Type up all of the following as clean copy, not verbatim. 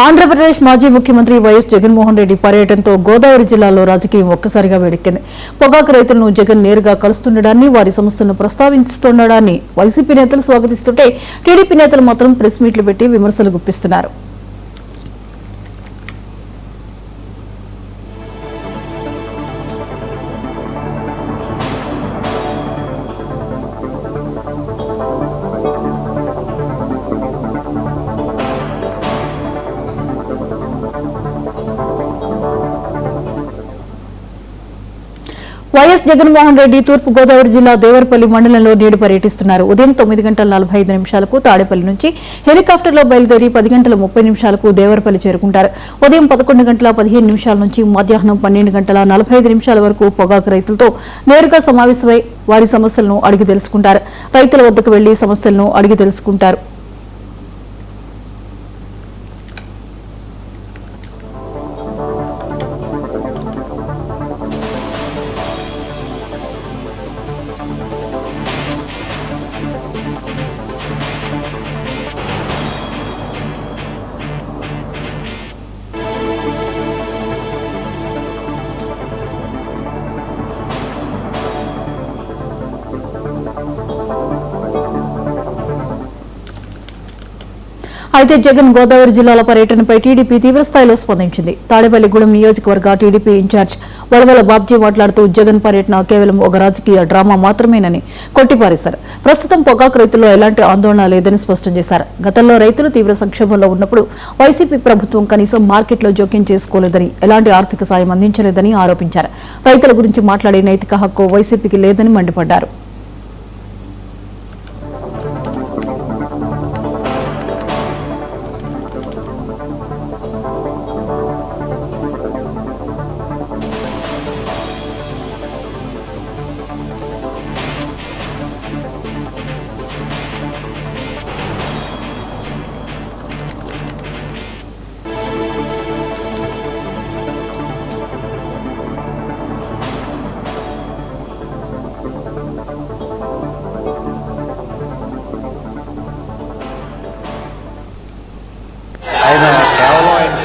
ఆంధ్రప్రదేశ్ మాజీ ముఖ్యమంత్రి వైఎస్ జగన్మోహన్ రెడ్డి పర్యటనతో గోదావరి జిల్లాలో రాజకీయం ఒక్కసారిగా వేడెక్కింది. పొగాకు రైతులను జగన్ నేరుగా కలుస్తుండడాన్ని, వారి సమస్యలను ప్రస్తావిస్తుండడాన్ని వైసీపీ నేతలు స్వాగతిస్తుంటే టీడీపీ నేతలు మాత్రం ప్రెస్ మీట్లు పెట్టి విమర్శలు గుప్పిస్తున్నారు. వైఎస్ జగన్మోహన్ రెడ్డి తూర్పు గోదావరి జిల్లా దేవరపల్లి మండలంలో నేడు పర్యటిస్తున్నారు. ఉదయం 9:45 తాడేపల్లి నుంచి హెలికాప్టర్లో బయలుదేరి 10:30 దేవరపల్లి చేరుకుంటారు. ఉదయం 11:15 నుంచి మధ్యాహ్నం 12:45 వరకు పొగాకు రైతులతో నేరుగా సమావేశమై వారి సమస్యలను అడిగి తెలుసుకుంటారు. రైతుల వద్దకు వెళ్లి సమస్యలను అడిగి తెలుసుకుంటారు. అయితే జగన్ గోదావరి జిల్లాల పర్యటనపై టీడీపీ తీవ్రస్థాయిలో స్పందించింది. తాడేపల్లిగూడెం నియోజకవర్గ టీడీపీ ఇన్ఛార్జ్ వలవల బాబ్జీ మాట్లాడుతూ జగన్ పర్యటన కేవలం ఒక రాజకీయ డ్రామా మాత్రమేనని కొట్టిపారేశారు. ప్రస్తుతం పొగాకు రైతుల్లో ఎలాంటి ఆందోళన లేదని స్పష్టం చేశారు. గతంలో రైతులు తీవ్ర సంక్షోభంలో ఉన్నప్పుడు వైసీపీ ప్రభుత్వం కనీసం మార్కెట్లో జోక్యం చేసుకోలేదని, ఎలాంటి ఆర్థిక సాయం అందించలేదని ఆరోపించారు. రైతుల గురించి మాట్లాడే నైతిక హక్కు వైసీపీకి లేదని మండిపడ్డారు.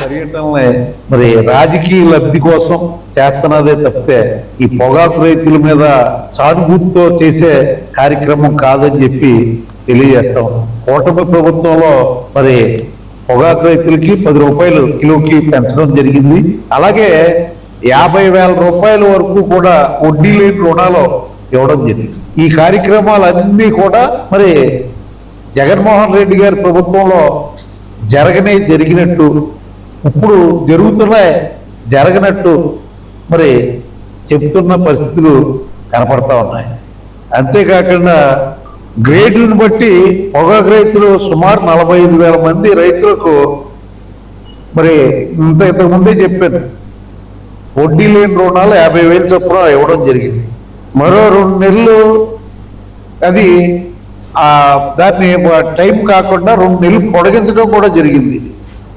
పర్యటనలే మరి రాజకీయ లబ్ధి కోసం చేస్తున్నదే తప్పితే ఈ పొగాకు రైతుల మీద సానుభూతితో చేసే కార్యక్రమం కాదని చెప్పి తెలియజేస్తాం. కూటమి ప్రభుత్వంలో మరి పొగాకు రైతులకి 10 రూపాయలు కిలోకి పెంచడం జరిగింది. అలాగే 50,000 రూపాయల వరకు కూడా వడ్డీ లేని రుణాలు ఇవ్వడం జరిగింది. ఈ కార్యక్రమాలన్నీ కూడా మరి జగన్మోహన్ రెడ్డి గారి ప్రభుత్వంలో జరిగినట్టు ఇప్పుడు జరగనట్టు మరి చెప్తున్న పరిస్థితులు కనపడతా ఉన్నాయి. అంతేకాకుండా గ్రేడ్లను బట్టి పొగాకు రైతులు సుమారు 45,000 మంది రైతులకు మరి ఇంతకుముందే చెప్పాను, వడ్డీ లేని రుణాలు 50,000 చొప్పున ఇవ్వడం జరిగింది. మరో 2 నెలలు అది దాన్ని టైం కాకుండా 2 నెలలు పొడిగించడం కూడా జరిగింది.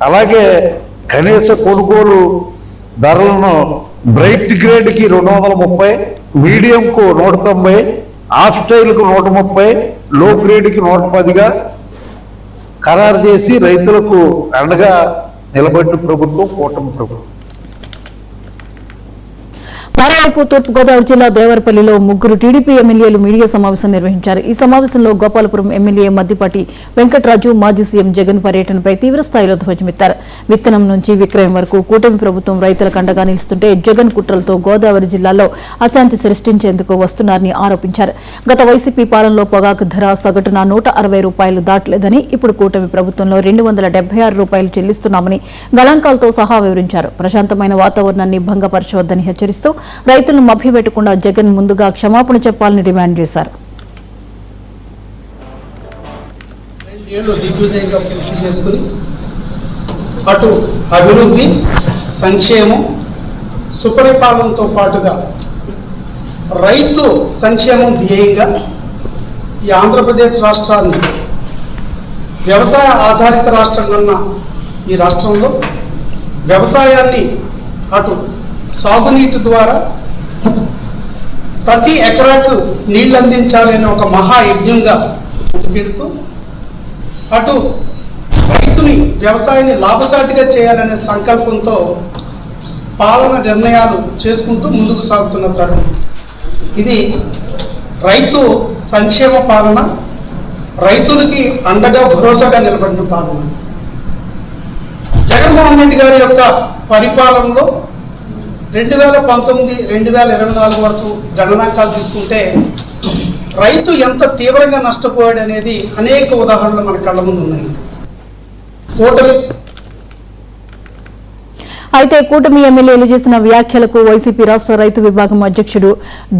అలాగే కనీస కొనుగోలు ధరలను బ్రైట్ గ్రేడ్కి 230, మీడియంకు 190, హాఫ్ స్టైల్కు 130, లో గ్రేడ్కి 110గా ఖరారు చేసి రైతులకు అండగా నిలబడిన ప్రభుత్వం కూటమి ప్రభుత్వం. మరోవైపు తూర్పుగోదావరి జిల్లా దేవరపల్లిలో 3 టీడీపీ ఎమ్మెల్యేలు మీడియా సమావేశం నిర్వహించారు. ఈ సమావేశంలో గోపాలపురం ఎమ్మెల్యే మద్దిపాటి వెంకటరాజు మాజీ సీఎం జగన్ పర్యటనపై తీవ్రస్థాయిలో ధ్వజమెత్తారు. విత్తనం నుంచి విక్రయం వరకు కూటమి ప్రభుత్వం రైతులకు అండగా నిలుస్తుంటే జగన్ కుట్రలతో గోదావరి జిల్లాలో అశాంతి సృష్టించేందుకు వస్తున్నారని ఆరోపించారు. గత వైసీపీ పాలనలో పొగాకు ధర సగటున 160 రూపాయలు దాటలేదని, ఇప్పుడు కూటమి ప్రభుత్వంలో 276 రూపాయలు చెల్లిస్తున్నామని గణాంకాలతో సహా వివరించారు. ప్రశాంతమైన వాతావరణాన్ని భంగపరచవద్దని హెచ్చరిస్తూ రైతులను మభ్యపెట్టకుండా జగన్ ముందుగా క్షమాపణ చెప్పాలని డిమాండ్ చేశారు. దిగ్విజయంగా పూర్తి చేసుకుని అటు అభివృద్ధి, సంక్షేమం, సుపరిపాలనతో పాటుగా రైతు సంక్షేమం ధ్యేయంగా ఈ ఆంధ్రప్రదేశ్ రాష్ట్రాన్ని వ్యవసాయ ఆధారిత రాష్ట్రంగా ఉన్న ఈ రాష్ట్రంలో వ్యవసాయాన్ని అటు సాగునీటి ద్వారా ప్రతి ఎకరాకు నీళ్లు అందించాలనే ఒక మహాయజ్ఞంగా ముందుకెడుతూ అటు రైతుని వ్యవసాయాన్ని లాభసాటిగా చేయాలనే సంకల్పంతో పాలన నిర్ణయాలు చేసుకుంటూ ముందుకు సాగుతున్న తరుణం ఇది. రైతు సంక్షేమ పాలన, రైతులకి అండగా భరోసాగా నిలబడిన పాలన. జగన్మోహన్ రెడ్డి గారి యొక్క పరిపాలనలో 2019, 2024 వరకు గణనాంకాలు తీసుకుంటే రైతు ఎంత తీవ్రంగా నష్టపోయాడు అనేది అనేక ఉదాహరణలు మన కళ్ళ ముందు ఉన్నాయి. అయితే కూటమి ఎమ్మెల్యేలు చేసిన వ్యాఖ్యలకు వైసీపీ రాష్ట్ర రైతు విభాగం అధ్యక్షుడు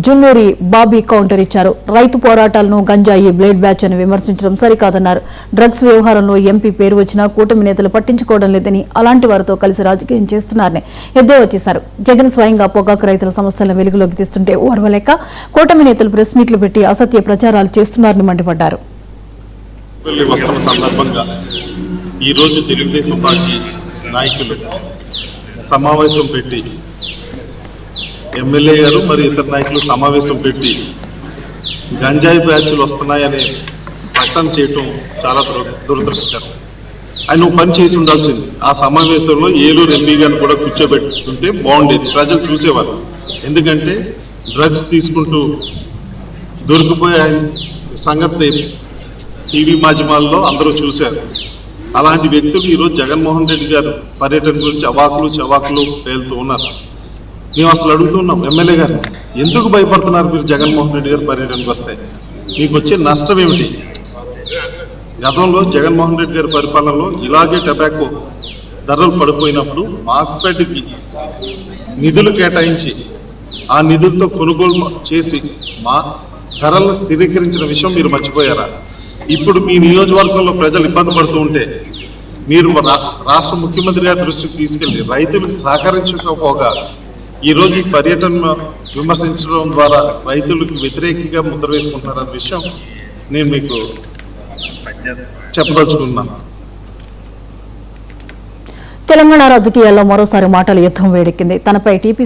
జున్నూరి బాబీ కౌంటర్ ఇచ్చారు. రైతు పోరాటాలను గంజాయి, బ్లేడ్ బ్యాచ్ అని విమర్శించడం సరికాదన్నారు. డ్రగ్స్ వ్యవహారంలో ఎంపీ పేరు వచ్చినా కూటమి నేతలు పట్టించుకోవడం లేదని, అలాంటి వారితో కలిసి రాజకీయం చేస్తున్నారని ఎద్దేవా చేశారు. జగన్ స్వయంగా పొగాకు రైతుల సమస్యలను వెలుగులోకి తీస్తుంటే ఓర్వలేక కూటమి నేతలు ప్రెస్ మీట్లు పెట్టి అసత్య ప్రచారాలు చేస్తున్నారని మండిపడ్డారు. సమావేశం పెట్టి ఎమ్మెల్యే గారు మరి ఇతర నాయకులు సమావేశం పెట్టి గంజాయి బ్యాచ్లు వస్తున్నాయని ప్రకటన చేయటం చాలా దురదృష్టకరం. ఆయన పని చేసి ఉండాల్సింది. ఆ సమావేశంలో ఏలూరు ఎంపీ గారిని కూడా కూర్చోబెట్టుకుంటే బాగుండేది, ప్రజలు చూసేవారు. ఎందుకంటే డ్రగ్స్ తీసుకుంటూ దొరికిపోయే సంగతి టీవీ మాధ్యమాల్లో అందరూ చూశారు. అలాంటి వ్యక్తులు ఈరోజు జగన్మోహన్ రెడ్డి గారు పర్యటన గురించి చవాకులు పేలుతూ ఉన్నారు. మేము అసలు అడుగుతున్నాం ఎమ్మెల్యే గారిని, ఎందుకు భయపడుతున్నారు మీరు జగన్మోహన్ రెడ్డి గారు పర్యటనకు వస్తే? మీకు వచ్చే నష్టం ఏమిటి? గతంలో జగన్మోహన్ రెడ్డి గారి పరిపాలనలో ఇలాగే టొబాకో ధరలు పడిపోయినప్పుడు మార్కెట్కి నిధులు కేటాయించి ఆ నిధులతో కొనుగోలు చేసి మా ధరలను స్థిరీకరించిన విషయం మీరు మర్చిపోయారా? ఇప్పుడు మీ నియోజకవర్గంలో ప్రజలు ఇబ్బంది పడుతూ ఉంటే మీరు రాష్ట్ర ముఖ్యమంత్రి గారి దృష్టికి తీసుకెళ్లి రైతులకు సహకరించకపోగా ఈరోజు ఈ పర్యటన విమర్శించడం ద్వారా రైతులకు వ్యతిరేకంగా ముద్ర వేసుకుంటున్నారన్న విషయం నేను మీకు చెప్పదలుచుకున్నాను. తెలంగాణ రాజకీయాల్లో మరోసారి మాటల యుద్ధం వేడెక్కింది. తనపై టీపీసీ